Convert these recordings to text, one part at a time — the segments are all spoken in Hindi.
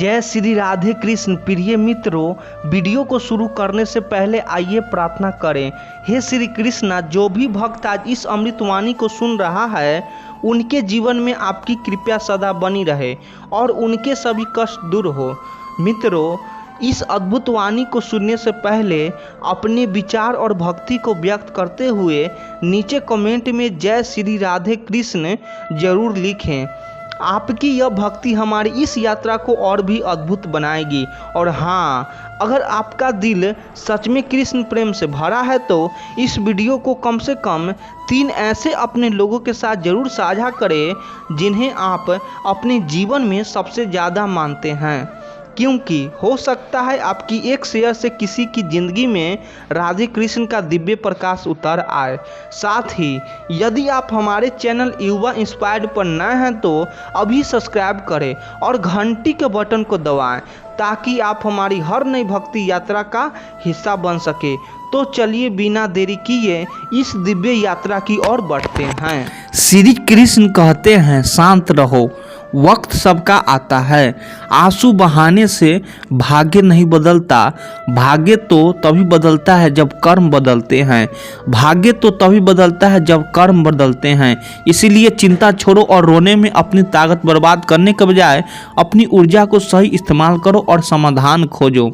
जय श्री राधे कृष्ण। प्रिय मित्रों, वीडियो को शुरू करने से पहले आइए प्रार्थना करें। हे श्री कृष्णा, जो भी भक्त आज इस अमृतवाणी को सुन रहा है उनके जीवन में आपकी कृपा सदा बनी रहे और उनके सभी कष्ट दूर हो। मित्रों, इस अद्भुत वाणी को सुनने से पहले अपने विचार और भक्ति को व्यक्त करते हुए नीचे कमेंट में जय श्री राधे कृष्ण जरूर लिखें। आपकी यह भक्ति हमारी इस यात्रा को और भी अद्भुत बनाएगी। और हाँ, अगर आपका दिल सच में कृष्ण प्रेम से भरा है तो इस वीडियो को कम से कम 3 ऐसे अपने लोगों के साथ ज़रूर साझा करें जिन्हें आप अपने जीवन में सबसे ज़्यादा मानते हैं, क्योंकि हो सकता है आपकी एक शेयर से किसी की ज़िंदगी में राधे कृष्ण का दिव्य प्रकाश उतर आए। साथ ही यदि आप हमारे चैनल युवा इंस्पायर्ड पर नए हैं तो अभी सब्सक्राइब करें और घंटी के बटन को दबाएं ताकि आप हमारी हर नई भक्ति यात्रा का हिस्सा बन सके। तो चलिए बिना देरी किए इस दिव्य यात्रा की ओर बढ़ते हैं। श्री कृष्ण कहते हैं, शांत रहो, वक्त सबका आता है। आंसू बहाने से भाग्य नहीं बदलता। भाग्य तो तभी बदलता है जब कर्म बदलते हैं। भाग्य तो तभी बदलता है जब कर्म बदलते हैं। इसीलिए चिंता छोड़ो और रोने में अपनी ताकत बर्बाद करने के बजाय अपनी ऊर्जा को सही इस्तेमाल करो और समाधान खोजो।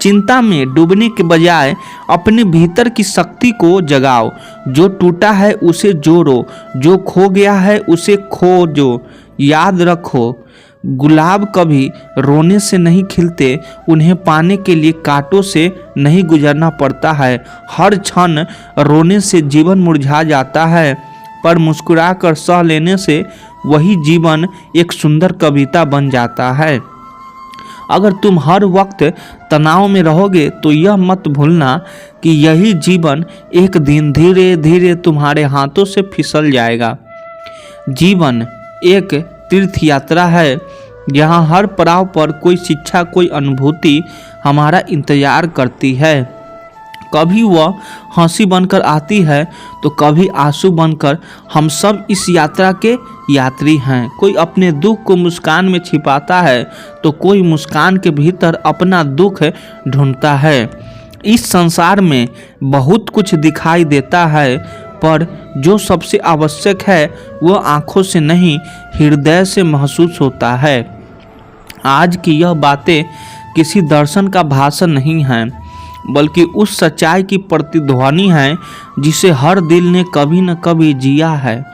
चिंता में डूबने के बजाय अपने भीतर की शक्ति को जगाओ। जो टूटा है उसे जोड़ो, जो खो गया है उसे खोजो। याद रखो, गुलाब कभी रोने से नहीं खिलते, उन्हें पाने के लिए कांटों से नहीं गुजरना पड़ता है। हर क्षण रोने से जीवन मुरझा जाता है, पर मुस्कुराकर सह लेने से वही जीवन एक सुंदर कविता बन जाता है। अगर तुम हर वक्त तनाव में रहोगे तो यह मत भूलना कि यही जीवन एक दिन धीरे धीरे तुम्हारे हाथों से फिसल जाएगा। जीवन एक तीर्थ यात्रा है जहाँ हर पड़ाव पर कोई शिक्षा, कोई अनुभूति हमारा इंतजार करती है। कभी वह हंसी बनकर आती है तो कभी आंसू बनकर। हम सब इस यात्रा के यात्री हैं। कोई अपने दुख को मुस्कान में छिपाता है तो कोई मुस्कान के भीतर अपना दुख ढूंढता है। इस संसार में बहुत कुछ दिखाई देता है, पर जो सबसे आवश्यक है वह आंखों से नहीं हृदय से महसूस होता है। आज की यह बातें किसी दर्शन का भाषण नहीं है, बल्कि उस सच्चाई की प्रतिध्वनि है जिसे हर दिल ने कभी न कभी जिया है।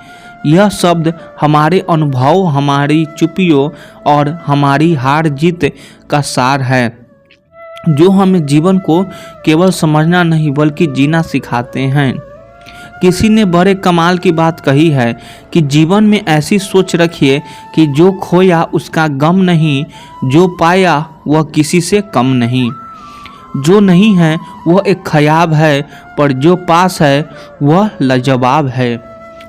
यह शब्द हमारे अनुभव, हमारी चुपियों और हमारी हार जीत का सार है, जो हमें जीवन को केवल समझना नहीं बल्कि जीना सिखाते हैं। किसी ने बड़े कमाल की बात कही है कि जीवन में ऐसी सोच रखिए कि जो खोया उसका गम नहीं, जो पाया वह किसी से कम नहीं। जो नहीं है वह एक ख्याब है, पर जो पास है वह लाजवाब है।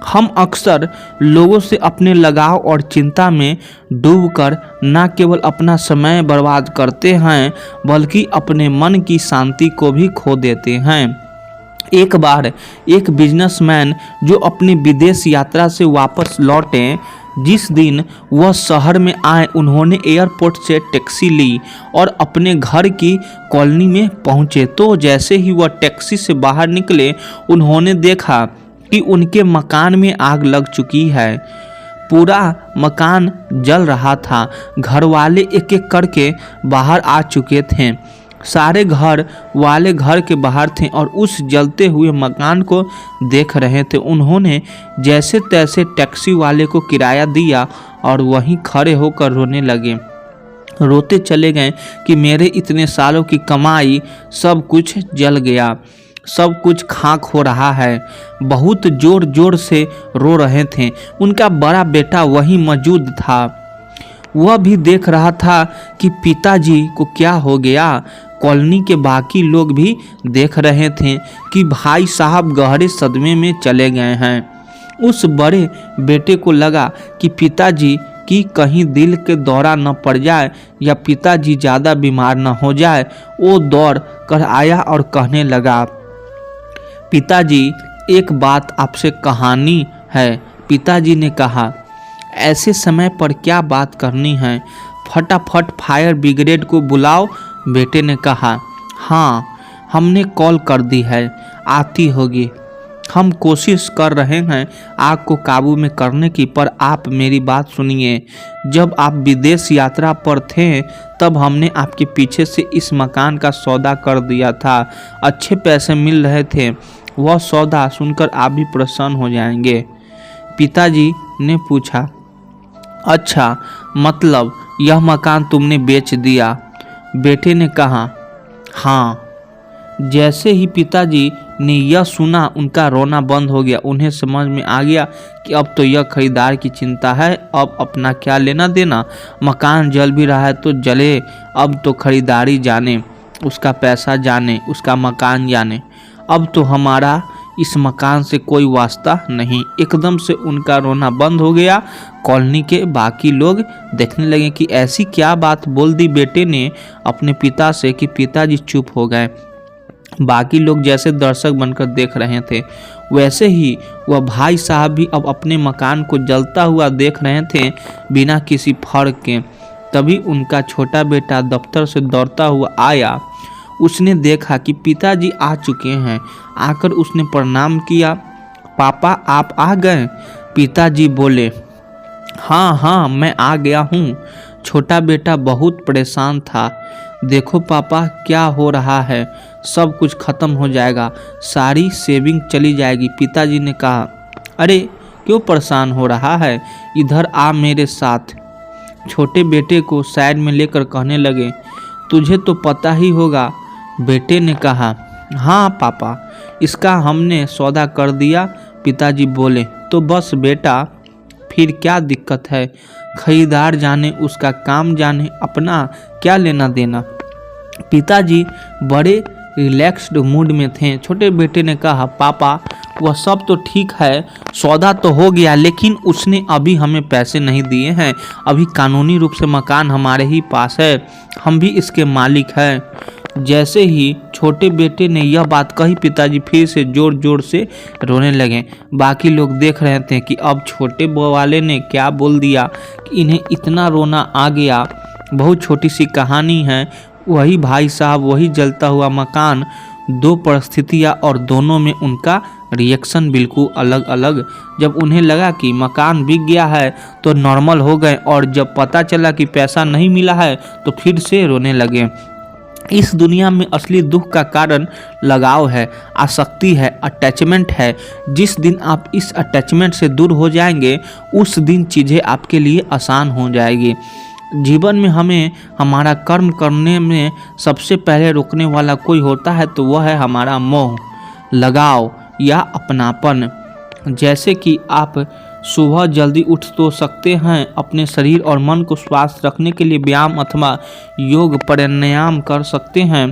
हम अक्सर लोगों से अपने लगाव और चिंता में डूबकर न केवल अपना समय बर्बाद करते हैं बल्कि अपने मन की शांति को भी खो देते हैं। एक बार एक बिजनेसमैन जो अपनी विदेश यात्रा से वापस लौटे, जिस दिन वह शहर में आए, उन्होंने एयरपोर्ट से टैक्सी ली और अपने घर की कॉलोनी में पहुंचे। तो जैसे ही वह टैक्सी से बाहर निकले, उन्होंने देखा कि उनके मकान में आग लग चुकी है। पूरा मकान जल रहा था। घर वाले एक एक करके बाहर आ चुके थे। सारे घर वाले घर के बाहर थे और उस जलते हुए मकान को देख रहे थे। उन्होंने जैसे तैसे टैक्सी वाले को किराया दिया और वहीं खड़े होकर रोने लगे। रोते चले गए कि मेरे इतने सालों की कमाई सब कुछ जल गया, सब कुछ खाक हो रहा है। बहुत जोर जोर से रो रहे थे। उनका बड़ा बेटा वहीं मौजूद था। वह भी देख रहा था कि पिताजी को क्या हो गया। कॉलोनी के बाकी लोग भी देख रहे थे कि भाई साहब गहरे सदमे में चले गए हैं। उस बड़े बेटे को लगा कि पिताजी की कहीं दिल के दौरा न पड़ जाए या पिताजी ज़्यादा बीमार न हो जाए। वो दौड़ कर आया और कहने लगा, पिताजी एक बात आपसे कहानी है। पिताजी ने कहा, ऐसे समय पर क्या बात करनी है, फटाफट फायर ब्रिगेड को बुलाओ। बेटे ने कहा। हाँ, हमने कॉल कर दी है, आती होगी। हम कोशिश कर रहे हैं आग को काबू में करने की, पर आप मेरी बात सुनिए। जब आप विदेश यात्रा पर थे तब हमने आपके पीछे से इस मकान का सौदा कर दिया था। अच्छे पैसे मिल रहे थे। वह सौदा सुनकर आप भी प्रसन्न हो जाएंगे। पिताजी ने पूछा। अच्छा, मतलब यह मकान तुमने बेच दिया? बेटे ने कहा। हाँ। जैसे ही पिताजी ने यह सुना उनका रोना बंद हो गया। उन्हें समझ में आ गया कि अब तो यह खरीदार की चिंता है, अब अपना क्या लेना देना। मकान जल भी रहा है तो जले, अब तो खरीदारी जाने, उसका पैसा जाने, उसका मकान जाने। अब तो हमारा इस मकान से कोई वास्ता नहीं। एकदम से उनका रोना बंद हो गया। कॉलोनी के बाकी लोग देखने लगे कि ऐसी क्या बात बोल दी बेटे ने अपने पिता से कि पिताजी चुप हो गए। बाकी लोग जैसे दर्शक बनकर देख रहे थे वैसे ही वह भाई साहब भी अब अपने मकान को जलता हुआ देख रहे थे, बिना किसी फर्क के। तभी उनका छोटा बेटा दफ्तर से दौड़ता हुआ आया। उसने देखा कि पिताजी आ चुके हैं। आकर उसने प्रणाम किया। पापा, आप आ गए? पिताजी बोले। हाँ हाँ, मैं आ गया हूँ। छोटा बेटा बहुत परेशान था। देखो पापा, क्या हो रहा है, सब कुछ खत्म हो जाएगा, सारी सेविंग चली जाएगी। पिताजी ने कहा। अरे क्यों परेशान हो रहा है, इधर आ मेरे साथ। छोटे बेटे को साइड में लेकर कहने लगे। तुझे तो पता ही होगा। बेटे ने कहा। हाँ पापा, इसका हमने सौदा कर दिया। पिताजी बोले। तो बस बेटा, फिर क्या दिक्कत है? खरीदार जाने, उसका काम जाने, अपना क्या लेना देना। पिताजी बड़े रिलैक्स्ड मूड में थे। छोटे बेटे ने कहा। पापा, वह सब तो ठीक है, सौदा तो हो गया, लेकिन उसने अभी हमें पैसे नहीं दिए हैं। अभी कानूनी रूप से मकान हमारे ही पास है, हम भी इसके मालिक हैं। जैसे ही छोटे बेटे ने यह बात कही, पिताजी फिर से जोर जोर से रोने लगे। बाकी लोग देख रहे थे कि अब छोटे वाले ने क्या बोल दिया कि इन्हें इतना रोना आ गया। बहुत छोटी सी कहानी है। वही भाई साहब, वही जलता हुआ मकान, दो परिस्थितियाँ और दोनों में उनका रिएक्शन बिल्कुल अलग अलग। जब उन्हें लगा कि मकान बिक गया है तो नॉर्मल हो गए, और जब पता चला कि पैसा नहीं मिला है तो फिर से रोने लगे। इस दुनिया में असली दुख का कारण लगाव है, आसक्ति है, अटैचमेंट है। जिस दिन आप इस अटैचमेंट से दूर हो जाएंगे उस दिन चीज़ें आपके लिए आसान हो जाएगी। जीवन में हमें हमारा कर्म करने में सबसे पहले रोकने वाला कोई होता है तो वह है हमारा मोह, लगाव या अपनापन। जैसे कि आप सुबह जल्दी उठ तो सकते हैं, अपने शरीर और मन को स्वस्थ रखने के लिए व्यायाम अथवा योग प्राणायाम कर सकते हैं,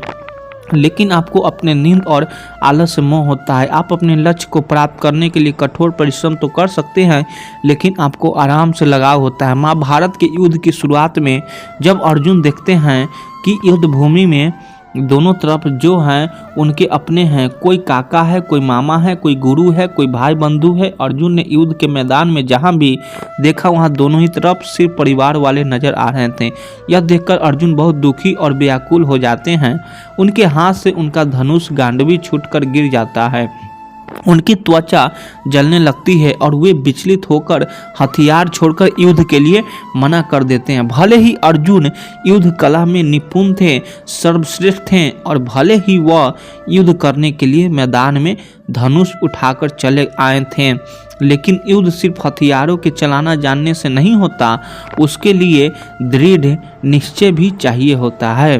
लेकिन आपको अपने नींद और आलस से मोह होता है। आप अपने लक्ष्य को प्राप्त करने के लिए कठोर परिश्रम तो कर सकते हैं, लेकिन आपको आराम से लगाव होता है। महाभारत के युद्ध की शुरुआत में जब अर्जुन देखते हैं कि युद्ध भूमि में दोनों तरफ जो हैं उनके अपने हैं, कोई काका है, कोई मामा है, कोई गुरु है, कोई भाई बंधु है। अर्जुन ने युद्ध के मैदान में जहां भी देखा वहां दोनों ही तरफ सिर्फ परिवार वाले नजर आ रहे थे। यह देखकर अर्जुन बहुत दुखी और व्याकुल हो जाते हैं। उनके हाथ से उनका धनुष गांडवी छूटकर गिर जाता है। उनकी त्वचा जलने लगती है और वे विचलित होकर हथियार छोड़कर युद्ध के लिए मना कर देते हैं। भले ही अर्जुन युद्ध कला में निपुण थे, सर्वश्रेष्ठ थे, और भले ही वह युद्ध करने के लिए मैदान में धनुष उठाकर चले आए थे, लेकिन युद्ध सिर्फ हथियारों के चलाना जानने से नहीं होता, उसके लिए दृढ़ निश्चय भी चाहिए होता है।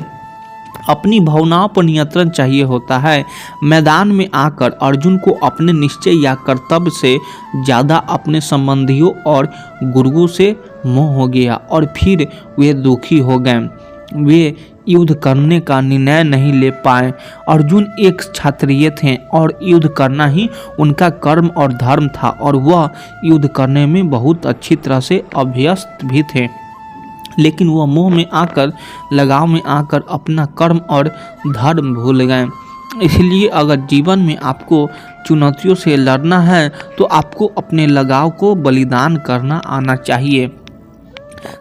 अपनी भावनाओं पर नियंत्रण चाहिए होता है। मैदान में आकर अर्जुन को अपने निश्चय या कर्तव्य से ज़्यादा अपने संबंधियों और गुरुओं से मोह हो गया और फिर वे दुखी हो गए। वे युद्ध करने का निर्णय नहीं ले पाए। अर्जुन एक क्षत्रिय थे और युद्ध करना ही उनका कर्म और धर्म था, और वह युद्ध करने में बहुत अच्छी तरह से अभ्यस्त भी थे, लेकिन वह मोह में आकर, लगाव में आकर अपना कर्म और धर्म भूल गए। इसलिए अगर जीवन में आपको चुनौतियों से लड़ना है तो आपको अपने लगाव को बलिदान करना आना चाहिए।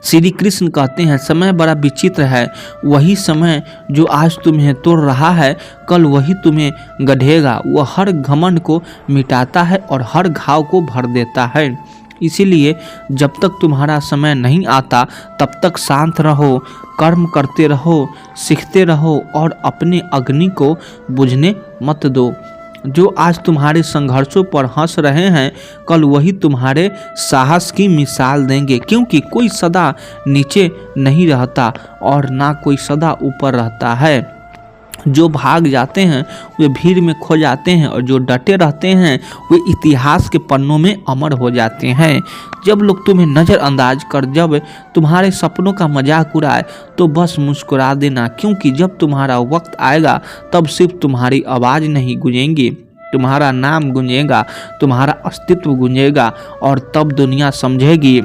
श्री कृष्ण कहते हैं समय बड़ा विचित्र है, वही समय जो आज तुम्हें तोड़ रहा है कल वही तुम्हें गढ़ेगा। वह हर घमंड को मिटाता है और हर घाव को भर देता है। इसीलिए जब तक तुम्हारा समय नहीं आता तब तक शांत रहो, कर्म करते रहो, सीखते रहो और अपने अग्नि को बुझने मत दो। जो आज तुम्हारे संघर्षों पर हंस रहे हैं कल वही तुम्हारे साहस की मिसाल देंगे, क्योंकि कोई सदा नीचे नहीं रहता और ना कोई सदा ऊपर रहता है। जो भाग जाते हैं वे भीड़ में खो जाते हैं और जो डटे रहते हैं वे इतिहास के पन्नों में अमर हो जाते हैं। जब लोग तुम्हें नज़रअंदाज कर जब तुम्हारे सपनों का मजाक उड़ाए तो बस मुस्कुरा देना, क्योंकि जब तुम्हारा वक्त आएगा तब सिर्फ तुम्हारी आवाज़ नहीं गूंजेगी, तुम्हारा नाम गूंजेगा, तुम्हारा अस्तित्व गूंजेगा और तब दुनिया समझेगी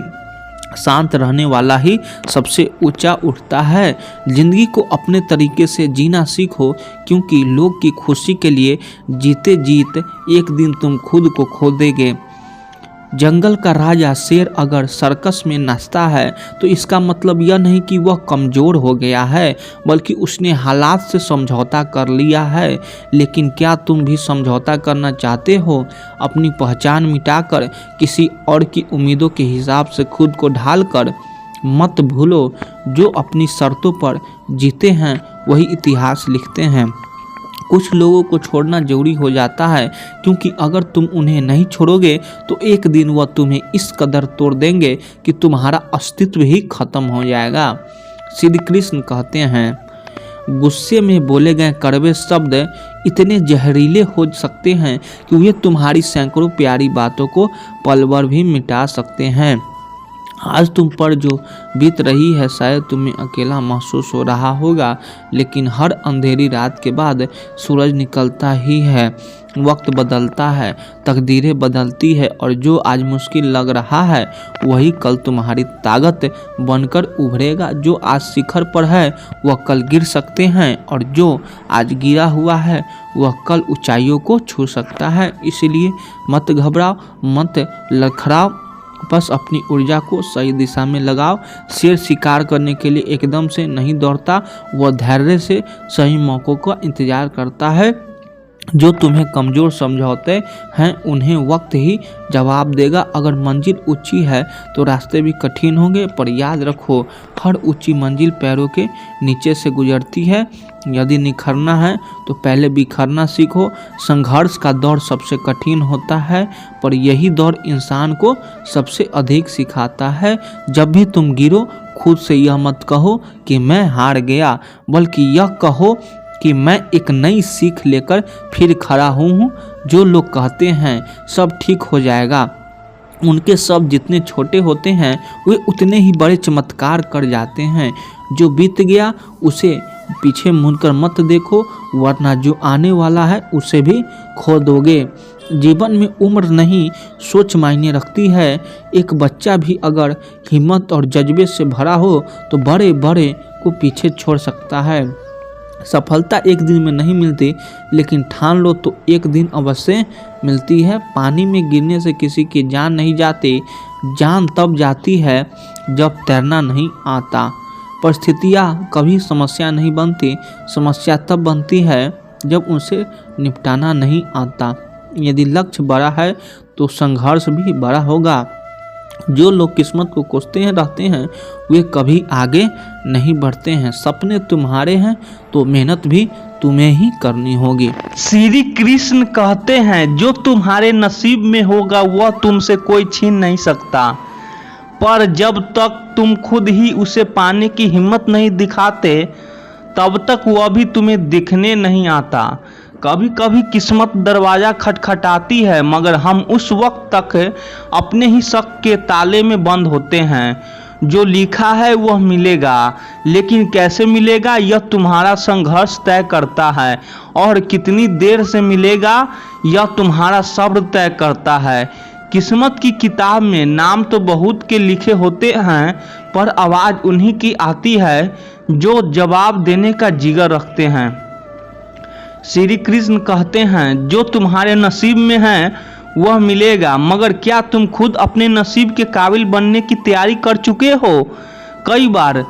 शांत रहने वाला ही सबसे ऊंचा उठता है। जिंदगी को अपने तरीके से जीना सीखो, क्योंकि लोग की खुशी के लिए जीते जीत एक दिन तुम खुद को खो देगे। जंगल का राजा शेर अगर सर्कस में नाचता है तो इसका मतलब यह नहीं कि वह कमज़ोर हो गया है, बल्कि उसने हालात से समझौता कर लिया है। लेकिन क्या तुम भी समझौता करना चाहते हो? अपनी पहचान मिटाकर किसी और की उम्मीदों के हिसाब से खुद को ढालकर मत भूलो। जो अपनी शर्तों पर जीते हैं वही इतिहास लिखते हैं। कुछ लोगों को छोड़ना जरूरी हो जाता है, क्योंकि अगर तुम उन्हें नहीं छोड़ोगे तो एक दिन वह तुम्हें इस कदर तोड़ देंगे कि तुम्हारा अस्तित्व ही खत्म हो जाएगा। श्री कृष्ण कहते हैं गुस्से में बोले गए कड़वे शब्द इतने जहरीले हो सकते हैं कि वे तुम्हारी सैकड़ों प्यारी बातों को पल भर भी मिटा सकते हैं। आज तुम पर जो बीत रही है शायद तुम्हें अकेला महसूस हो रहा होगा, लेकिन हर अंधेरी रात के बाद सूरज निकलता ही है। वक्त बदलता है, तकदीरें बदलती है और जो आज मुश्किल लग रहा है वही कल तुम्हारी ताकत बनकर उभरेगा। जो आज शिखर पर है वह कल गिर सकते हैं और जो आज गिरा हुआ है वह कल ऊंचाइयों को छू सकता है। इसलिए मत घबराओ, मत लड़खड़ाओ, बस अपनी ऊर्जा को सही दिशा में लगाओ। शेर शिकार करने के लिए एकदम से नहीं दौड़ता, वह धैर्य से सही मौकों का इंतजार करता है। जो तुम्हें कमज़ोर समझौते हैं उन्हें वक्त ही जवाब देगा। अगर मंजिल ऊंची है तो रास्ते भी कठिन होंगे, पर याद रखो हर ऊंची मंजिल पैरों के नीचे से गुजरती है। यदि निखरना है तो पहले बिखरना सीखो। संघर्ष का दौर सबसे कठिन होता है, पर यही दौर इंसान को सबसे अधिक सिखाता है। जब भी तुम गिरो खुद से यह मत कहो कि मैं हार गया, बल्कि यह कहो कि मैं एक नई सीख लेकर फिर खड़ा हूँ। जो लोग कहते हैं सब ठीक हो जाएगा, उनके सब जितने छोटे होते हैं वे उतने ही बड़े चमत्कार कर जाते हैं। जो बीत गया उसे पीछे मुड़कर मत देखो, वरना जो आने वाला है उसे भी खो दोगे। जीवन में उम्र नहीं सोच मायने रखती है। एक बच्चा भी अगर हिम्मत और जज्बे से भरा हो तो बड़े बड़े को पीछे छोड़ सकता है। सफलता एक दिन में नहीं मिलती, लेकिन ठान लो तो एक दिन अवश्य मिलती है। पानी में गिरने से किसी की जान नहीं जाती, जान तब जाती है जब तैरना नहीं आता। परिस्थितियाँ कभी समस्या नहीं बनती, समस्या तब बनती है जब उनसे निपटाना नहीं आता। यदि लक्ष्य बड़ा है तो संघर्ष भी बड़ा होगा। जो लोग किस्मत को कोसते हैं रहते हैं वे कभी आगे नहीं बढ़ते हैं। सपने तुम्हारे हैं तो मेहनत भी तुम्हें ही करनी होगी। श्री कृष्ण कहते हैं जो तुम्हारे नसीब में होगा वह तुमसे कोई छीन नहीं सकता, पर जब तक तुम खुद ही उसे पाने की हिम्मत नहीं दिखाते तब तक वह भी तुम्हें दिखने नहीं आता। कभी कभी किस्मत दरवाज़ा खटखटाती है, मगर हम उस वक्त तक अपने ही शक के ताले में बंद होते हैं। जो लिखा है वह मिलेगा, लेकिन कैसे मिलेगा यह तुम्हारा संघर्ष तय करता है, और कितनी देर से मिलेगा यह तुम्हारा सब्र तय करता है। किस्मत की किताब में नाम तो बहुत के लिखे होते हैं, पर आवाज़ उन्हीं की आती है जो जवाब देने का जिगर रखते हैं। श्री कृष्ण कहते हैं जो तुम्हारे नसीब में है वह मिलेगा, मगर क्या तुम खुद अपने नसीब के काबिल बनने की तैयारी कर चुके हो? कई बार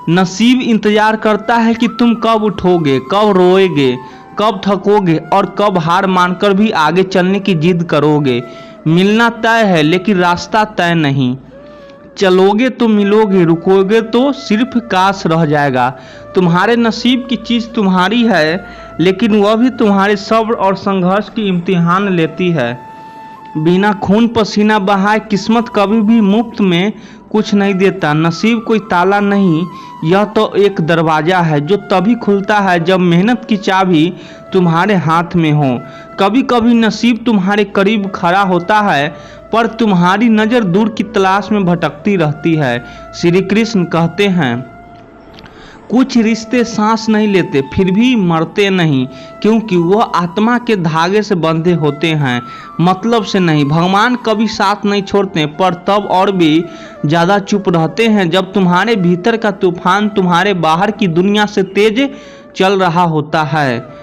नसीब इंतजार करता है कि तुम कब उठोगे, कब रोएगे, कब थकोगे और कब हार मानकर भी आगे चलने की जिद करोगे। मिलना तय है लेकिन रास्ता तय नहीं। चलोगे तो मिलोगे, रुकोगे तो सिर्फ काश रह जाएगा। तुम्हारे नसीब की चीज़ तुम्हारी है, लेकिन वह भी तुम्हारे सब्र और संघर्ष की इम्तिहान लेती है। बिना खून पसीना बहाए किस्मत कभी भी मुफ्त में कुछ नहीं देता। नसीब कोई ताला नहीं, यह तो एक दरवाज़ा है जो तभी खुलता है जब मेहनत की चाबी तुम्हारे हाथ में हो। कभी कभी नसीब तुम्हारे करीब खड़ा होता है, पर तुम्हारी नज़र दूर की तलाश में भटकती रहती है। श्री कृष्ण कहते हैं, कुछ रिश्ते सांस नहीं लेते फिर भी मरते नहीं, क्योंकि वह आत्मा के धागे से बंधे होते हैं, मतलब से नहीं। भगवान कभी साथ नहीं छोड़ते, पर तब और भी ज़्यादा चुप रहते हैं जब तुम्हारे भीतर का तूफान तुम्हारे बाहर की दुनिया से तेज चल रहा होता है।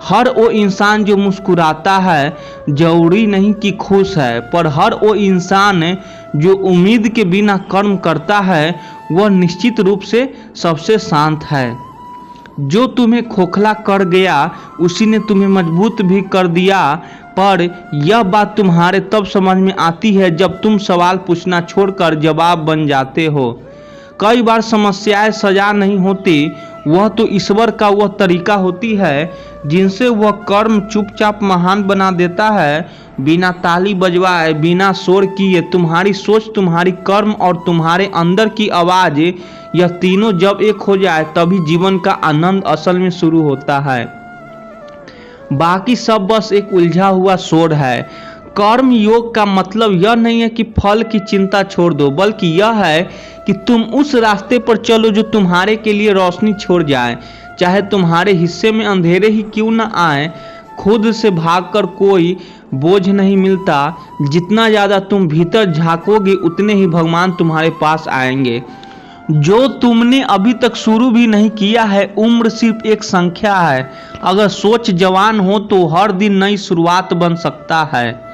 हर वो इंसान जो मुस्कुराता है जरूरी नहीं कि खुश है, पर हर वो इंसान जो उम्मीद के बिना कर्म करता है वह निश्चित रूप से सबसे शांत है। जो तुम्हें खोखला कर गया उसी ने तुम्हें मजबूत भी कर दिया, पर यह बात तुम्हारे तब समझ में आती है जब तुम सवाल पूछना छोड़कर जवाब बन जाते हो। कई बार समस्याएं सजा नहीं होती, वह तो ईश्वर का वह तरीका होती है जिनसे वह कर्म चुपचाप महान बना देता है। बिना ताली बजवाए, बिना शोर किए तुम्हारी सोच, तुम्हारी कर्म और तुम्हारे अंदर की आवाज़, यह तीनों जब एक हो जाए तभी जीवन का आनंद असल में शुरू होता है। बाकी सब बस एक उलझा हुआ शोर है। कर्म योग का मतलब यह नहीं है कि फल की चिंता छोड़ दो, बल्कि यह है कि तुम उस रास्ते पर चलो जो तुम्हारे के लिए रोशनी छोड़ जाए, चाहे तुम्हारे हिस्से में अंधेरे ही क्यों न आए। खुद से भागकर कोई बोझ नहीं मिलता, जितना ज़्यादा तुम भीतर झांकोगे उतने ही भगवान तुम्हारे पास आएंगे। जो तुमने अभी तक शुरू भी नहीं किया है, उम्र सिर्फ एक संख्या है। अगर सोच जवान हो तो हर दिन नई शुरुआत बन सकता है।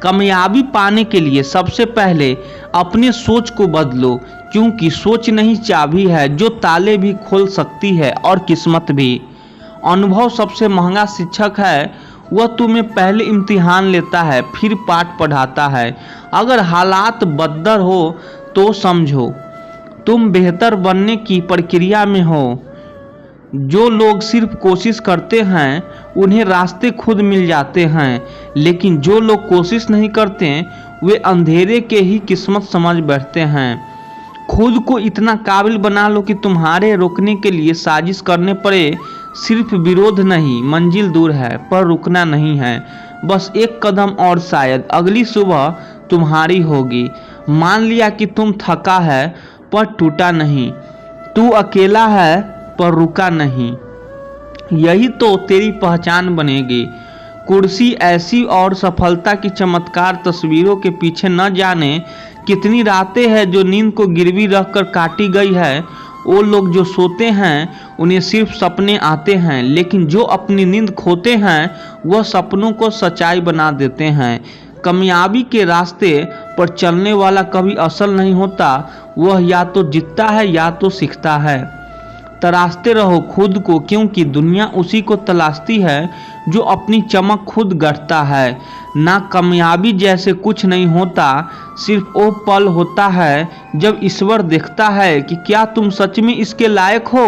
कामयाबी पाने के लिए सबसे पहले अपने सोच को बदलो, क्योंकि सोच नहीं चाबी है जो ताले भी खोल सकती है और किस्मत भी। अनुभव सबसे महंगा शिक्षक है, वह तुम्हें पहले इम्तिहान लेता है फिर पाठ पढ़ाता है। अगर हालात बदतर हो तो समझो तुम बेहतर बनने की प्रक्रिया में हो। जो लोग सिर्फ कोशिश करते हैं उन्हें रास्ते खुद मिल जाते हैं, लेकिन जो लोग कोशिश नहीं करते वे अंधेरे के ही किस्मत समझ बैठते हैं। खुद को इतना काबिल बना लो कि तुम्हारे रोकने के लिए साजिश करने पड़े। सिर्फ विरोध नहीं, मंजिल दूर है पर रुकना नहीं है। बस एक कदम और शायद अगली सुबह तुम्हारी होगी। मान लिया कि तुम थका है पर टूटा नहीं, तू अकेला है पर रुका नहीं। यही तो तेरी पहचान बनेगी। कुर्सी ऐसी और सफलता की चमत्कार तस्वीरों के पीछे न जाने कितनी रातें हैं जो नींद को गिरवी रखकर काटी गई है। वो लोग जो सोते हैं उन्हें सिर्फ सपने आते हैं, लेकिन जो अपनी नींद खोते हैं वह सपनों को सच्चाई बना देते हैं। कामयाबी के रास्ते पर चलने वाला कभी असल नहीं होता, वह या तो जीतता है या तो सीखता है। तराशते रहो खुद को, क्योंकि दुनिया उसी को तलाशती है जो अपनी चमक खुद गढ़ता है। ना कामयाबी जैसे कुछ नहीं होता, सिर्फ वो पल होता है जब ईश्वर देखता है कि क्या तुम सच में इसके लायक हो।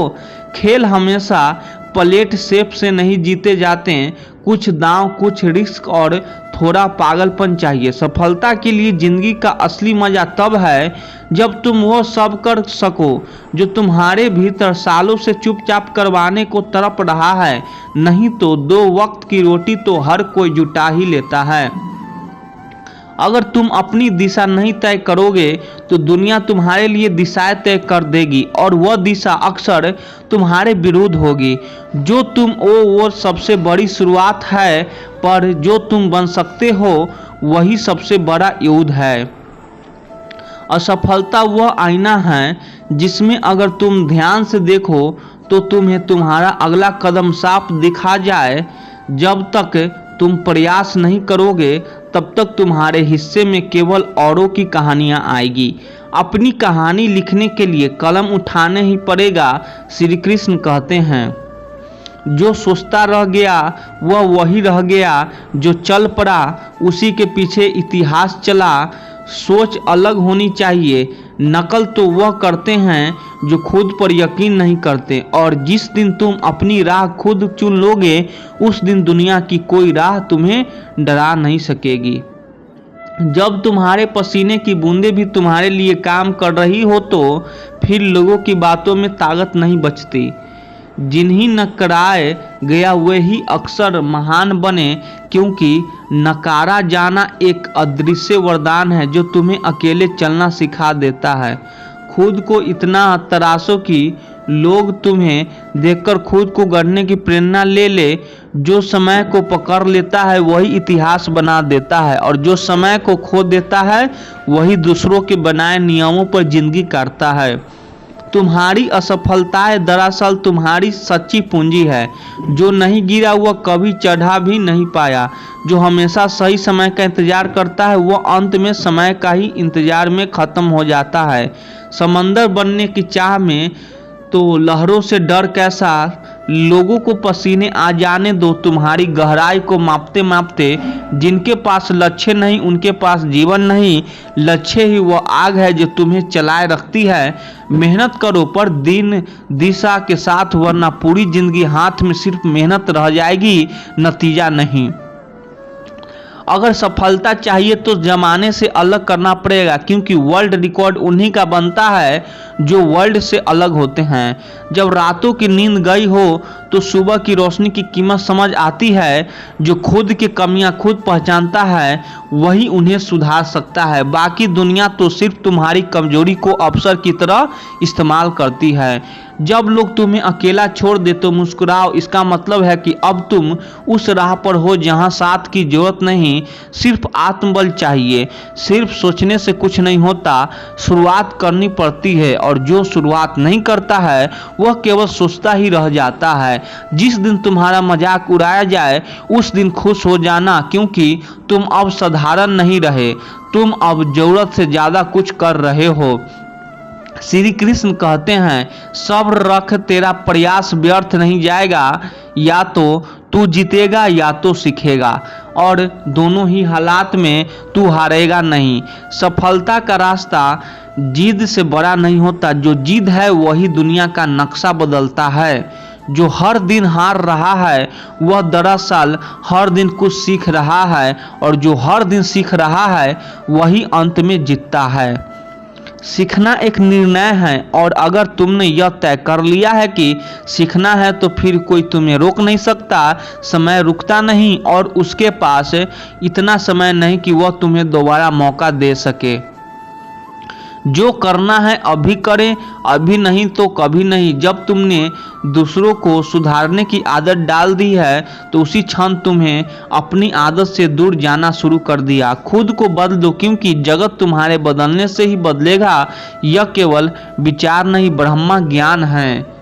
खेल हमेशा प्लेट शेप से नहीं जीते जाते, कुछ दांव, कुछ रिस्क और थोड़ा पागलपन चाहिए। सफलता के लिए जिंदगी का असली मजा तब है जब तुम वो सब कर सको जो तुम्हारे भीतर सालों से चुपचाप करवाने को तड़प रहा है। नहीं तो 2 वक्त की रोटी तो हर कोई जुटा ही लेता है। अगर तुम अपनी दिशा नहीं तय करोगे तो दुनिया तुम्हारे लिए दिशाएं तय कर देगी, और वह दिशा अक्सर तुम्हारे विरुद्ध होगी। जो तुम वो सबसे बड़ी शुरुआत है, पर जो तुम बन सकते हो वही सबसे बड़ा युद्ध है। असफलता वह आईना है जिसमें अगर तुम ध्यान से देखो तो तुम्हें तुम्हारा अगला कदम साफ दिखा जाए। जब तक तुम प्रयास नहीं करोगे तब तक तुम्हारे हिस्से में केवल औरों की कहानियां आएगी। अपनी कहानी लिखने के लिए कलम उठाने ही पड़ेगा। श्री कृष्ण कहते हैं, जो सोचता रह गया वह वही रह गया, जो चल पड़ा उसी के पीछे इतिहास चला। सोच अलग होनी चाहिए। नकल तो वह करते हैं जो खुद पर यकीन नहीं करते, और जिस दिन तुम अपनी राह खुद चुन लोगे उस दिन दुनिया की कोई राह तुम्हें डरा नहीं सकेगी। जब तुम्हारे पसीने की बूंदें भी तुम्हारे लिए काम कर रही हो तो फिर लोगों की बातों में ताकत नहीं बचती। जिन्हीं नकराए गया वे ही अक्सर महान बने, क्योंकि नकारा जाना एक अदृश्य वरदान है जो तुम्हें अकेले चलना सिखा देता है। खुद को इतना तराशो कि लोग तुम्हें देखकर खुद को गढ़ने की प्रेरणा ले ले। जो समय को पकड़ लेता है वही इतिहास बना देता है, और जो समय को खो देता है वही दूसरों के बनाए नियमों पर जिंदगी काटता है। तुम्हारी असफलताएं दरअसल तुम्हारी सच्ची पूंजी है। जो नहीं गिरा वह कभी चढ़ा भी नहीं पाया। जो हमेशा सही समय का इंतजार करता है वह अंत में समय का ही इंतजार में खत्म हो जाता है। समंदर बनने की चाह में तो लहरों से डर कैसा, लोगों को पसीने आ जाने दो। तुम्हारी गहराई को मापते मापते जिनके पास लक्ष्य नहीं उनके पास जीवन नहीं। लक्ष्य ही वह आग है जो तुम्हें चलाए रखती है। मेहनत करो पर दिन दिशा के साथ, वरना पूरी जिंदगी हाथ में सिर्फ मेहनत रह जाएगी, नतीजा नहीं। अगर सफलता चाहिए तो जमाने से अलग करना पड़ेगा, क्योंकि वर्ल्ड रिकॉर्ड उन्हीं का बनता है जो वर्ल्ड से अलग होते हैं। जब रातों की नींद गई हो तो सुबह की रोशनी की कीमत समझ आती है। जो खुद की कमियां खुद पहचानता है वही उन्हें सुधार सकता है। बाकी दुनिया तो सिर्फ तुम्हारी कमजोरी को अवसर की तरह इस्तेमाल करती है। जब लोग तुम्हें अकेला छोड़ दे तो मुस्कुराओ, इसका मतलब है कि अब तुम उस राह पर हो जहां साथ की जरूरत नहीं, सिर्फ आत्मबल चाहिए। सिर्फ सोचने से कुछ नहीं होता, शुरुआत करनी पड़ती है, और जो शुरुआत नहीं करता है वह केवल सोचता ही रह जाता है। जिस दिन तुम्हारा मजाक उड़ाया जाए उस दिन खुश हो जाना, क्योंकि तुम अब साधारण नहीं रहे, तुम अब जरूरत से ज्यादा कुछ कर रहे हो। श्री कृष्ण कहते हैं, सब्र रख, तेरा प्रयास व्यर्थ नहीं जाएगा। या तो तू जीतेगा या तो सीखेगा, और दोनों ही हालात में तू हारेगा नहीं। सफलता का रास्ता जिद से बड़ा नहीं होता। जो जिद है वही दुनिया का नक्शा बदलता है। जो हर दिन हार रहा है वह दरअसल हर दिन कुछ सीख रहा है, और जो हर दिन सीख रहा है वही अंत में जीतता है। सीखना एक निर्णय है, और अगर तुमने यह तय कर लिया है कि सीखना है तो फिर कोई तुम्हें रोक नहीं सकता। समय रुकता नहीं, और उसके पास इतना समय नहीं कि वह तुम्हें दोबारा मौका दे सके। जो करना है अभी करें, अभी नहीं तो कभी नहीं। जब तुमने दूसरों को सुधारने की आदत डाल दी है तो उसी क्षण तुम्हें अपनी आदत से दूर जाना शुरू कर दिया। खुद को बदल दो, क्योंकि जगत तुम्हारे बदलने से ही बदलेगा। यह केवल विचार नहीं, ब्रह्म ज्ञान है।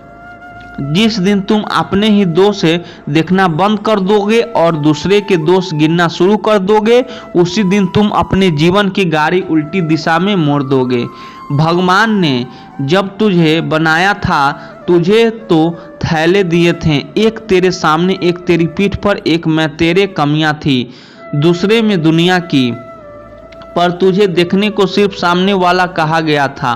जिस दिन तुम अपने ही दोष देखना बंद कर दोगे और दूसरे के दोष गिनना शुरू कर दोगे, उसी दिन तुम अपने जीवन की गाड़ी उल्टी दिशा में मोड़ दोगे। भगवान ने जब तुझे बनाया था तुझे तो थैले दिए थे, एक तेरे सामने, एक तेरी पीठ पर, एक में तेरे कमियां थी, दूसरे में दुनिया की, पर तुझे देखने को सिर्फ सामने वाला कहा गया था।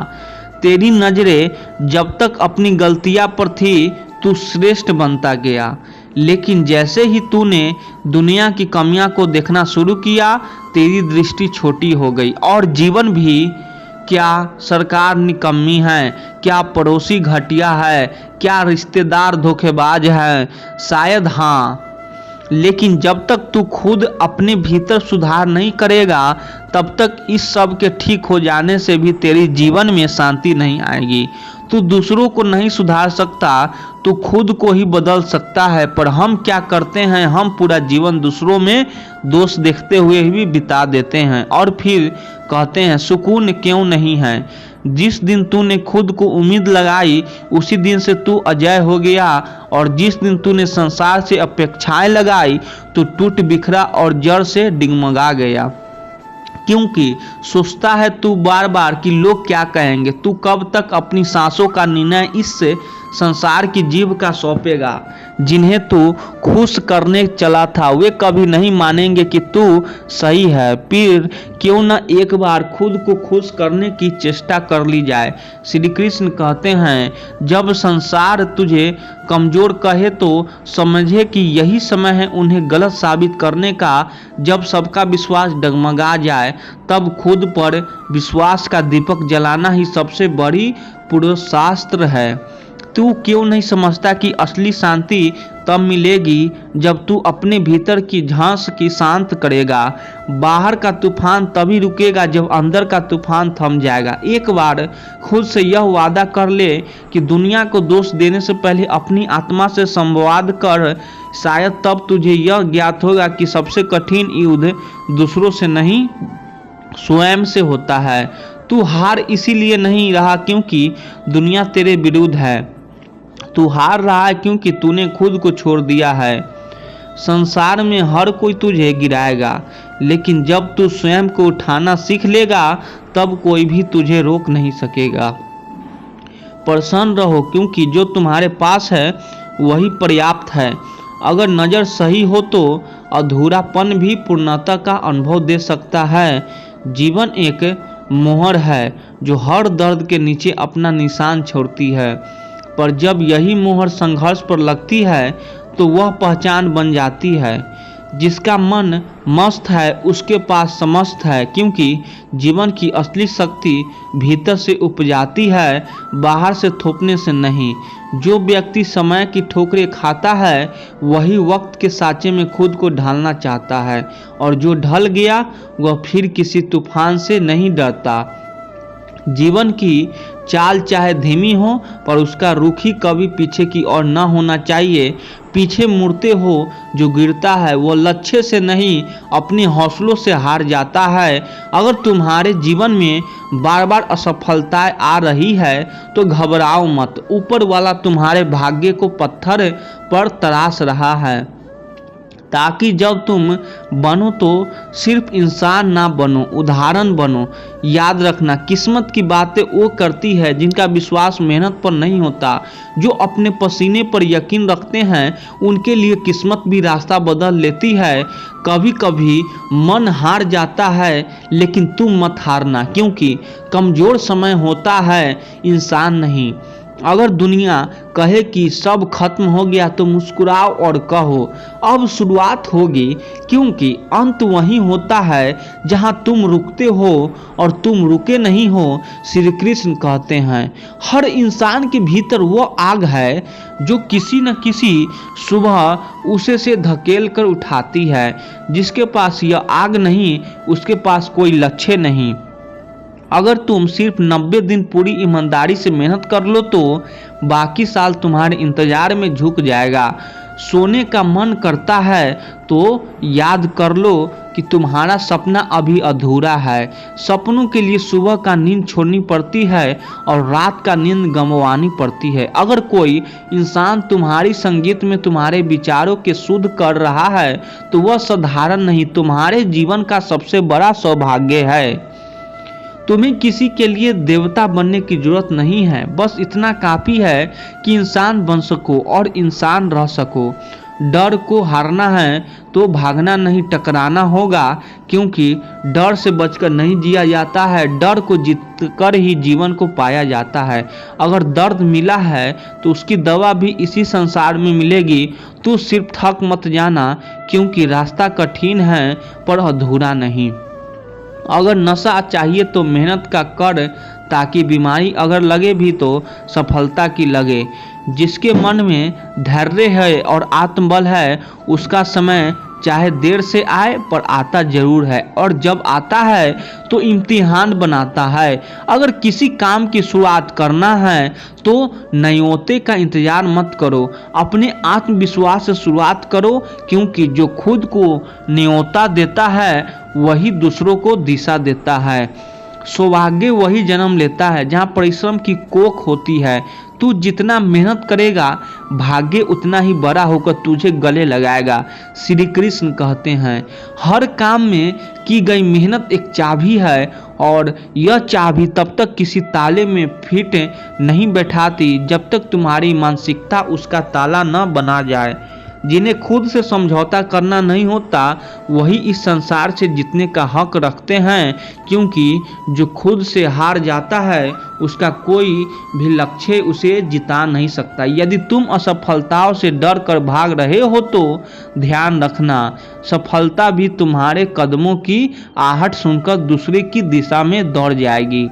तेरी नजरें जब तक अपनी गलतियां पर थी तू श्रेष्ठ बनता गया, लेकिन जैसे ही तूने दुनिया की कमियां को देखना शुरू किया तेरी दृष्टि छोटी हो गई। और जीवन भी, क्या सरकार निकम्मी है, क्या पड़ोसी घटिया है, क्या रिश्तेदार धोखेबाज है? शायद हाँ, लेकिन जब तक तू खुद अपने भीतर सुधार नहीं करेगा तब तक इस सब के ठीक हो जाने से भी तेरी जीवन में शांति नहीं आएगी। तू दूसरों को नहीं सुधार सकता, तू खुद को ही बदल सकता है। पर हम क्या करते हैं, हम पूरा जीवन दूसरों में दोष देखते हुए भी बिता देते हैं और फिर कहते हैं सुकून क्यों नहीं है। जिस दिन तूने खुद को उम्मीद लगाई उसी दिन से तू अजय हो गया, और जिस दिन तूने संसार से अपेक्षाएं लगाई तो टूट बिखरा और जड़ से डिगमगा गया। क्योंकि सोचता है तू बार बार कि लोग क्या कहेंगे। तू कब तक अपनी सांसों का निर्णय इस संसार की जीव का सौंपेगा। जिन्हें तू खुश करने चला था वे कभी नहीं मानेंगे कि तू सही है। फिर क्यों न एक बार खुद को खुश करने की चेष्टा कर ली जाए। श्री कृष्ण कहते हैं, जब संसार तुझे कमजोर कहे तो समझे कि यही समय है उन्हें गलत साबित करने का। जब सबका विश्वास डगमगा जाए तब खुद पर विश्वास का दीपक जलाना ही सबसे बड़ी पुरुषास्त्र है। तू क्यों नहीं समझता कि असली शांति तब मिलेगी जब तू अपने भीतर की झांस की शांत करेगा। बाहर का तूफान तभी रुकेगा जब अंदर का तूफान थम जाएगा। एक बार खुद से यह वादा कर ले कि दुनिया को दोष देने से पहले अपनी आत्मा से संवाद कर। शायद तब तुझे यह ज्ञात होगा कि सबसे कठिन युद्ध दूसरों से नहीं स्वयं से होता है। तू हार इसीलिए नहीं रहा क्योंकि दुनिया तेरे विरुद्ध है। तू हार रहा है क्योंकि तूने खुद को छोड़ दिया है। संसार में हर कोई तुझे गिराएगा, लेकिन जब तू स्वयं को उठाना सीख लेगा तब कोई भी तुझे रोक नहीं सकेगा। प्रसन्न रहो क्योंकि जो तुम्हारे पास है वही पर्याप्त है। अगर नज़र सही हो तो अधूरापन भी पूर्णता का अनुभव दे सकता है। जीवन एक मोहर है जो हर दर्द के नीचे अपना निशान छोड़ती है, पर जब यही मोहर संघर्ष पर लगती है तो वह पहचान बन जाती है। जिसका मन मस्त है उसके पास समस्त है, क्योंकि जीवन की असली शक्ति भीतर से उपजाती है, बाहर से थोपने से नहीं। जो व्यक्ति समय की ठोकरें खाता है वही वक्त के साँचे में खुद को ढालना चाहता है, और जो ढल गया वह फिर किसी तूफान से नहीं डरता। जीवन की चाल चाहे धीमी हो पर उसका रुख ही कभी पीछे की ओर न होना चाहिए। पीछे मुड़ते हो जो गिरता है वो लक्ष्य से नहीं अपने हौसलों से हार जाता है। अगर तुम्हारे जीवन में बार बार असफलताएं आ रही है तो घबराओ मत। ऊपर वाला तुम्हारे भाग्य को पत्थर पर तराश रहा है, ताकि जब तुम बनो तो सिर्फ इंसान ना बनो, उदाहरण बनो। याद रखना, किस्मत की बातें वो करती है जिनका विश्वास मेहनत पर नहीं होता। जो अपने पसीने पर यकीन रखते हैं उनके लिए किस्मत भी रास्ता बदल लेती है। कभी कभी मन हार जाता है, लेकिन तुम मत हारना, क्योंकि कमजोर समय होता है, इंसान नहीं। अगर दुनिया कहे कि सब खत्म हो गया तो मुस्कुराओ और कहो अब शुरुआत होगी, क्योंकि अंत वहीं होता है जहां तुम रुकते हो और तुम रुके नहीं हो। श्री कृष्ण कहते हैं, हर इंसान के भीतर वो आग है जो किसी न किसी सुबह उसे से धकेल कर उठाती है। जिसके पास यह आग नहीं उसके पास कोई लक्ष्य नहीं। अगर तुम सिर्फ 90 दिन पूरी ईमानदारी से मेहनत कर लो तो बाकी साल तुम्हारे इंतजार में झुक जाएगा। सोने का मन करता है तो याद कर लो कि तुम्हारा सपना अभी अधूरा है। सपनों के लिए सुबह का नींद छोड़नी पड़ती है और रात का नींद गंवानी पड़ती है। अगर कोई इंसान तुम्हारी संगीत में तुम्हारे विचारों के शुद्ध कर रहा है तो वह साधारण नहीं, तुम्हारे जीवन का सबसे बड़ा सौभाग्य है। तुम्हें किसी के लिए देवता बनने की जरूरत नहीं है, बस इतना काफी है कि इंसान बन सको और इंसान रह सको। डर को हारना है तो भागना नहीं, टकराना होगा, क्योंकि डर से बचकर नहीं जिया जाता है, डर को जीतकर ही जीवन को पाया जाता है। अगर दर्द मिला है तो उसकी दवा भी इसी संसार में मिलेगी। तू सिर्फ थक मत जाना, क्योंकि रास्ता कठिन है पर अधूरा नहीं। अगर नशा चाहिए तो मेहनत का कर, ताकि बीमारी अगर लगे भी तो सफलता की लगे। जिसके मन में धैर्य है और आत्मबल है उसका समय चाहे देर से आए पर आता जरूर है, और जब आता है तो इम्तिहान बनाता है। अगर किसी काम की शुरुआत करना है तो न्योते का इंतजार मत करो, अपने आत्मविश्वास से शुरुआत करो, क्योंकि जो खुद को न्योता देता है वही दूसरों को दिशा देता है। सौभाग्य वही जन्म लेता है जहाँ परिश्रम की कोख होती है। तू जितना मेहनत करेगा भाग्य उतना ही बड़ा होकर तुझे गले लगाएगा। श्री कृष्ण कहते हैं हर काम में की गई मेहनत एक चाबी है और यह चाबी तब तक किसी ताले में फिट नहीं बैठाती जब तक तुम्हारी मानसिकता उसका ताला न बना जाए। जिन्हें खुद से समझौता करना नहीं होता वही इस संसार से जीतने का हक रखते हैं, क्योंकि जो खुद से हार जाता है उसका कोई भी लक्ष्य उसे जिता नहीं सकता। यदि तुम असफलताओं से डर कर भाग रहे हो तो ध्यान रखना सफलता भी तुम्हारे कदमों की आहट सुनकर दूसरे की दिशा में दौड़ जाएगी।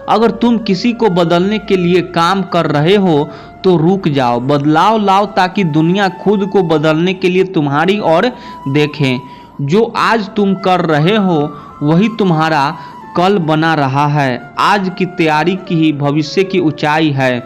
अगर तुम किसी को बदलने के लिए काम कर रहे हो तो रुक जाओ, बदलाव लाओ ताकि दुनिया खुद को बदलने के लिए तुम्हारी ओर देखें। जो आज तुम कर रहे हो वही तुम्हारा कल बना रहा है। आज की तैयारी की ही भविष्य की ऊंचाई है।